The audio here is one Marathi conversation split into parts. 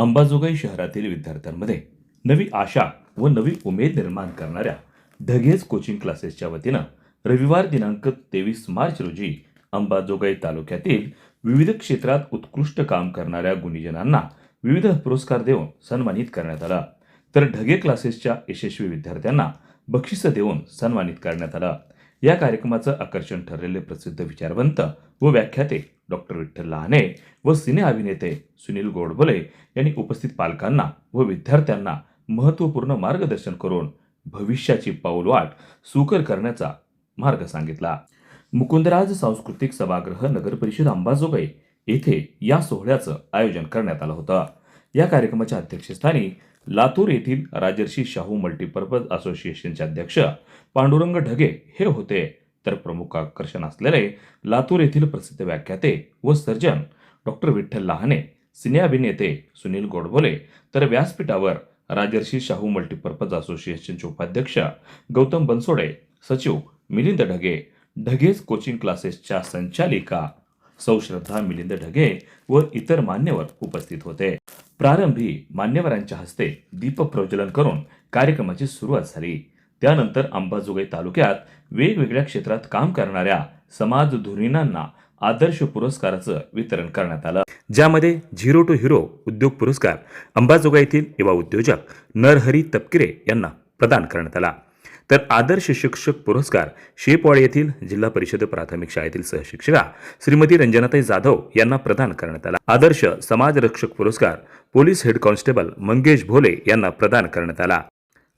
अंबाजोगाई शहरातील विद्यार्थ्यांमध्ये नवी आशा व नवी उमेद निर्माण करणाऱ्या ढगेज कोचिंग क्लासेसच्या वतीनं रविवार दिनांक 23 मार्च रोजी अंबाजोगाई तालुक्यातील विविध क्षेत्रात उत्कृष्ट काम करणाऱ्या गुणीजनांना विविध पुरस्कार देऊन सन्मानित करण्यात आलं, तर ढगे क्लासेसच्या यशस्वी विद्यार्थ्यांना बक्षिसं देऊन सन्मानित करण्यात आलं। या कार्यक्रमाचं आकर्षण ठरलेले प्रसिद्ध विचारवंत व व्याख्याते डॉक्टर विठ्ठल लहाने व सिने अभिनेते सुनील गोडबोले यांनी उपस्थित पालकांना व विद्यार्थ्यांना महत्त्वपूर्ण मार्गदर्शन करून भविष्याची पाऊलवाट सुकर करण्याचा मार्ग सांगितला। मुकुंदराज सांस्कृतिक सभागृह नगरपरिषद अंबाजोगाई येथे या सोहळ्याचं आयोजन करण्यात आलं होतं। या कार्यक्रमाच्या अध्यक्षस्थानी लातूर येथील राजर्षी शाहू मल्टीपर्पज असोसिएशनचे अध्यक्ष पांडुरंग ढगे हे होते, तर प्रमुख आकर्षण असलेले लातूर येथील प्रसिद्ध व्याख्याते व सर्जन डॉक्टर विठ्ठल लहाने, सिने अभिनेते सुनील गोडबोले, तर व्यासपीठावर राजर्षी शाहू मल्टीपर्पज असोसिएशनचे उपाध्यक्ष गौतम बनसोडे, सचिव मिलिंद ढगे, ढगेज कोचिंग क्लासेसच्या संचालिका सौ श्रद्धा मिलिंद ढगे व इतर मान्यवर उपस्थित होते। प्रारंभी मान्यवरांच्या हस्ते दीप प्रज्वलन करून कार्यक्रमाची सुरुवात झाली। त्यानंतर अंबाजोगाई तालुक्यात वेगवेगळ्या क्षेत्रात काम करणाऱ्या समाज धुरीणांना आदर्श पुरस्काराचं वितरण करण्यात आलं, ज्यामध्ये झिरो टू हिरो उद्योग पुरस्कार अंबाजोगाई येथील युवा उद्योजक नरहरी तपकिरे यांना प्रदान करण्यात आला, तर आदर्श शिक्षक पुरस्कार शेपवाड येथील जिल्हा परिषद प्राथमिक शाळेतील सहशिक्षिका श्रीमती रंजनाताई जाधव यांना प्रदान करण्यात आला। आदर्श समाज रक्षक पुरस्कार पोलीस हेड कॉन्स्टेबल मंगेश भोले यांना प्रदान करण्यात आला।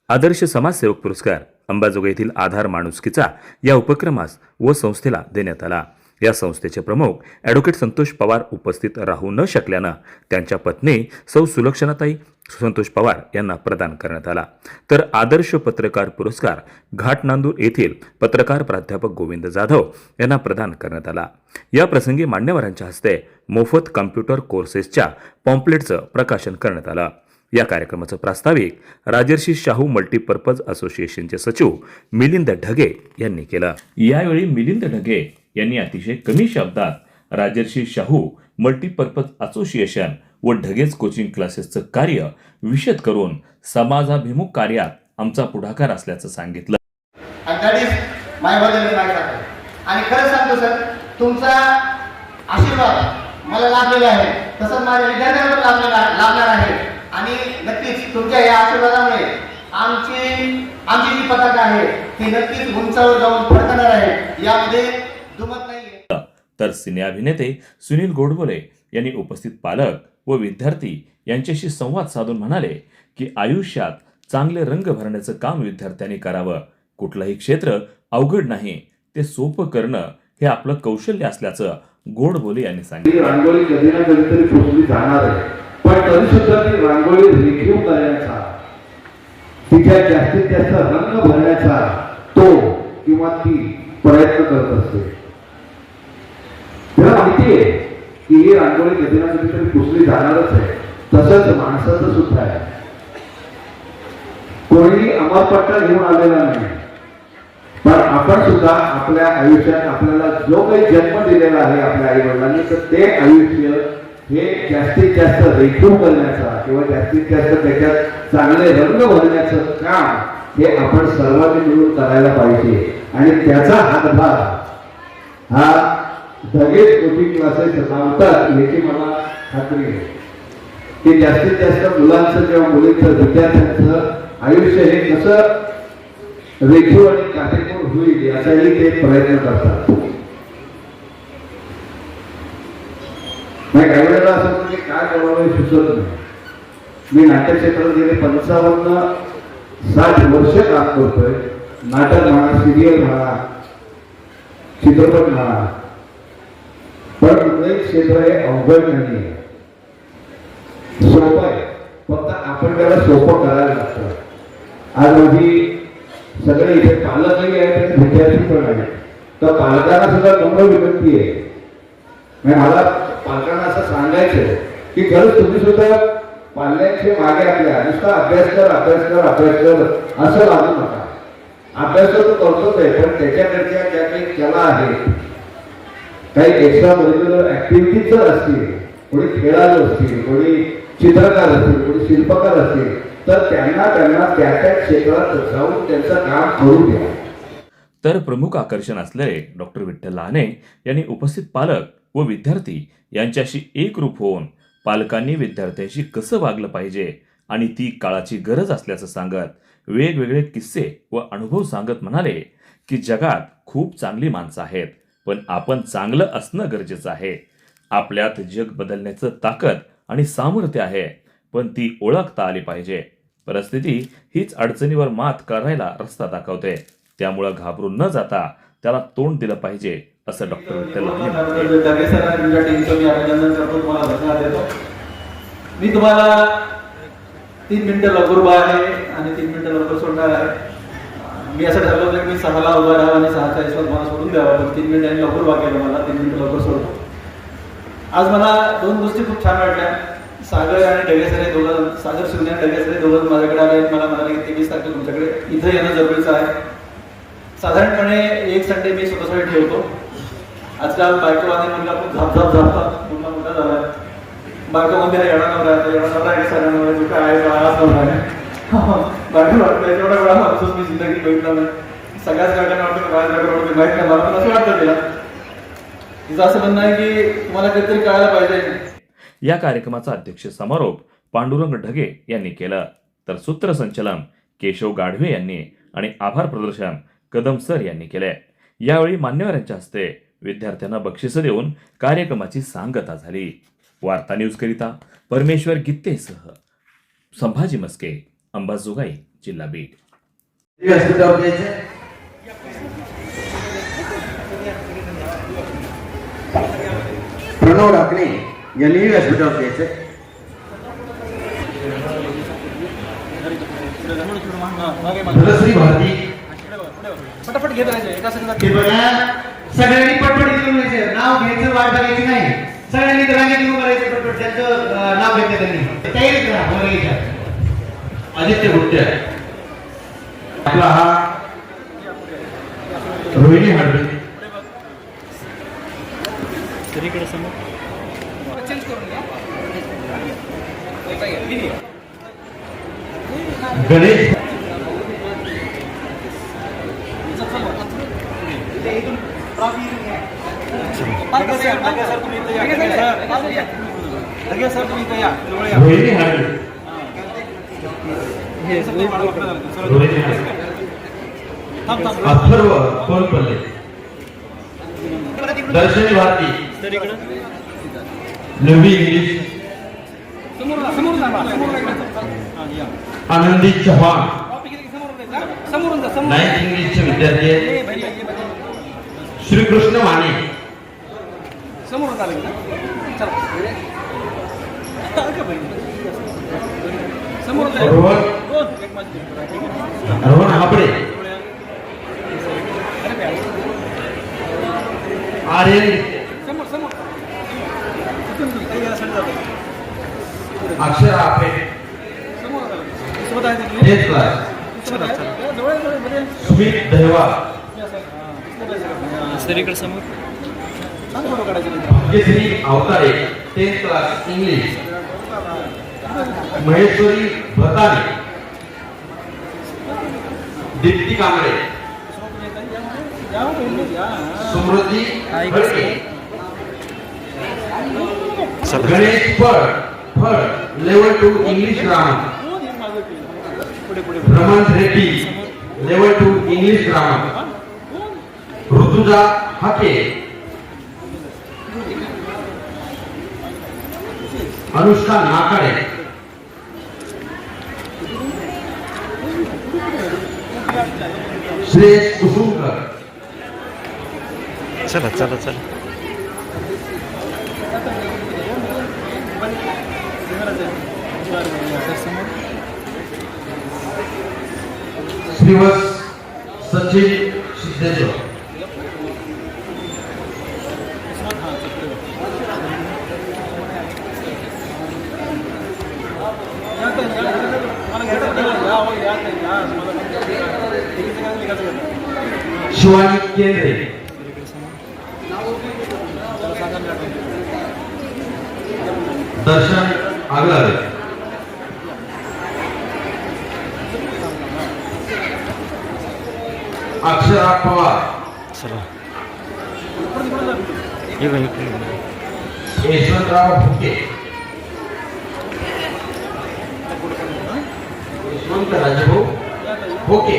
आदर्श समाजसेवक पुरस्कार अंबाजोगाई येथील आधार माणुसकीचा या उपक्रमास व संस्थेला देण्यात आला। या संस्थेचे प्रमुख ॲडव्होकेट संतोष पवार उपस्थित राहू न शकल्यानं त्यांच्या पत्नी सौ सुलक्षणाताई संतोष पवार यांना प्रदान करण्यात आला, तर आदर्श पत्रकार पुरस्कार घाटनांदूर येथील पत्रकार प्राध्यापक गोविंद जाधव यांना प्रदान करण्यात आला। या प्रसंगी मान्यवरांच्या हस्ते मोफत कम्प्युटर कोर्सेसच्या पॉम्पलेटचं प्रकाशन करण्यात आलं। या कार्यक्रमाचं प्रास्ताविक राजर्षी शाहू मल्टीपर्पज असोसिएशनचे सचिव मिलिंद ढगे यांनी केलं। यावेळी मिलिंद ढगे यांनी अतिशय कमी शब्दात राजर्षी शाहू मल्टीपर्पज असोसिएशन व ढगेज कोचिंग क्लासेसचं कार्य विशद करून समाजाभिमुख कार्यात आमचा पुढाकार असल्याचं सांगितलं। आणि खरं सांगतो सर, तुमचा आशीर्वाद मला लाभलेला आहे, तसंच माझ्या विद्यार्थ्यांना लाभणार आहे आणि नक्कीच तुमच्या या आशीर्वादामुळे आमची जी पताका आहे ती नक्कीच उंचावर जाऊन फडकणार आहे, यामध्ये दुमत नाहीये। तर सिने अभिनेते सुनील गोडबोले यांनी उपस्थित पालक व विद्यार्थी यांच्याशी संवाद साधून म्हणाले की आयुष्यात चांगले रंग भरण्याचं काम विद्यार्थ्यांनी करावं। कुठलंही क्षेत्र अवघड नाही, ते सोपं करणं हे आपलं कौशल्य असल्याचं गोडबोले यांनी सांगितलं। रांगोळी कधी ना कधीतरी पोचली जाणार आहे, पण तरी सुद्धा ती रांगोळी रेखीव करण्याचा, तिच्यात जास्तीत जास्त रंग भरण्याचा तो किंवा ती प्रयत्न करत असते। त्याला माहिती आहे की ही रांगोळी कधी ना कधीतरी पुसली जाणारच आहे। तसंच माणसाचं सुद्धा आहे, कोणी अमरपट्टा घेऊन आलेला नाही, पण आपण सुद्धा आपल्या आयुष्यात आपल्याला जो काही जन्म दिलेला आहे आपल्या आई वडिलांनी, तर ते आयुष्य हे जास्तीत जास्त रेखीव करण्याचा किंवा जास्तीत जास्त त्याच्यात चांगले रंग भरण्याचं काम हे आपण सर्वांनी मिळून करायला पाहिजे। आणि त्याचा हातभार हा ढगेज कोचिंग क्लासेस लावतात याची मला खात्री आहे की जास्तीत जास्त मुलांचं किंवा मुलींचं विद्यार्थ्यांचं आयुष्य हे कसं रेखीव आणि काटेकोर होईल याचाही ते प्रयत्न करतात। काही वेळेला असं होतं की काय करावं हे सुचत नाही। मी नाट्य क्षेत्रात गेले 55-60 वर्ष काम करतोय। नाटक म्हणा, सिरियल म्हणा, चित्रपट म्हणा, पण कुठलंही क्षेत्र हे अवघड नाही, सोपं आहे, फक्त आपण त्याला सोपं करायला लागतं। आज माझी सगळे इथे पालकही आहेत आणि विद्यार्थी पण आहेत, तर पालकांना सुद्धा नम्र विनंती आहे, मला पालकांना असं सांगायचं की खरंच तुम्ही सुद्धा पाल्याच्या मागे आपल्या नुसता अभ्यास कर असं लागू नका। अभ्यास तर करतोच आहे, पण त्याच्याकडच्या ज्या काही कला आहेत, काही एक्स्ट्रा करिक्युलर ऍक्टिव्हिटीज जर असतील, कोणी खेळाचं असतील, कोणी चित्रकार असतील, कोणी शिल्पकार असतील, तर त्यांना त्या त्या क्षेत्रात जाऊन त्यांचं काम करू द्या. तर प्रमुख आकर्षण असलेले डॉक्टर विठ्ठल लहाने यांनी उपस्थित पालक व विद्यार्थी यांच्याशी एकरूप होऊन पालकांनी विद्यार्थ्यांशी कसं वागलं पाहिजे आणि ती काळाची गरज असल्याचं सांगत वेगवेगळे किस्से व अनुभव सांगत म्हणाले की जगात खूप चांगली माणसं आहेत, पण आपण चांगलं असणं गरजेचं आहे. आपल्यात जग बदलण्याचं ताकद आणि सामर्थ्य आहे, पण ती ओळखता आली पाहिजे. परिस्थिती हीच अडचणीवर मात करायला रस्ता दाखवते, त्यामुळं घाबरून न जाता त्याला तोंड दिलं पाहिजे असं डॉक्टर विठ्ठल लहाने म्हणाले. दगे सरांनी तुमच्या टीमचं मी अभिनंदन करतो, तुम्हाला धन्यवाद देतो. मी तुम्हाला 3 मिनिटं लवकर उभा आहे आणि 3 मिनिटं लवकर सोडणार आहे. मी असं ठरवलं होतं की मी 6ला उभा राहा आणि 6:40 मला सोडून द्यावं, पण 3 मिनिटांनी लवकर उभा केलं मला, 3 मिनिटं लवकर सोडतो. आज मला 2 गोष्टी खूप छान वाटल्या. सागर आणि ढगेसर हे दोघं, सागर शिवणे आणि ढगेसर हे दोघं माझ्याकडे आले. मला म्हणाले की 23 तारखेला तुमच्याकडे इथं येणं जरुरीचं आहे. साधारणपणे एक संडे मी स्वतःसाठी ठेवतो. आजकाल बायको आणि मुलगा खूप झापतात, मुलगा मोठा झाला. बायको मध्ये येणार नवरा आहे सरांवर जो काय आहे आज नवरा आहे. बायको वाटतं एवढा वेळा माणूस मी जिंदगी बघितला नाही. सगळ्याच गाड्यांना वाटतं बाहेर गाड्या वाटतं माहित नाही, मला पण असं वाटतं तिला. तिचं असं म्हणणं आहे की तुम्हाला काहीतरी कळायला पाहिजे. या कार्यक्रमाचा अध्यक्ष समारोप पांडुरंग ढगे यांनी केलं, तर सूत्रसंचलन केशव गाढवे यांनी आणि आभार प्रदर्शन कदम सर यांनी केले. यावेळी मान्यवरांच्या हस्ते विद्यार्थ्यांना बक्षिसं देऊन कार्यक्रमाची सांगता झाली. वार्ता न्यूज करिता परमेश्वर गित्तेसह संभाजी मस्के, अंबाजोगाई, जिल्हा बीड. प्रणव ढाकणे यांनी व्यासपीठावर द्यायचे. धनश्री भारती पटापट घेत राहायचे एका संघात. हे बघा, सगळ्यांनी पटपट इथून यायचं, नाव घ्यायचं, वाट बघायची नाही. सगळ्यांनी रांगेत उभं राहायचं, पटपट त्यांचं नाव घेतलं त्यांनी. तयारीत राहा, बरं यायच्या. आदित्य गुट्टे, आपला हा रोहिणी हाडवे, गणेश रोहिणी हाडवे, रोहिणी हाडवे, अथर्व कोलपल्ले, दर्शनी भारती, नवी इंग्लिश, आनंदी चव्हाण, 9th इंग्लिशचे विद्यार्थी आहेत. श्रीकृष्ण माने, रोहन हापडे, आर्यन, अक्षरा आपे, सुमित दहवाल, भाग्यश्री अवतारे, 10th क्लास इंग्लिश, महेश्वरी भतारे, दीप्ती कांबळे, समृद्धी Khadke, Ganesh Phal level 2 English grammar, Raman Reddy level 2 English grammar, Rutuja Hake, Anushka Nakade, Shreyas Kusumkar. चला चला चला. श्रीवत्स सचिन सिद्धेश्वर, शिवानी केंद्रे, दर्शन आगलावे, अक्षरा पवार, यशवंतराव फुके, यशवंत राजभाऊ फुके,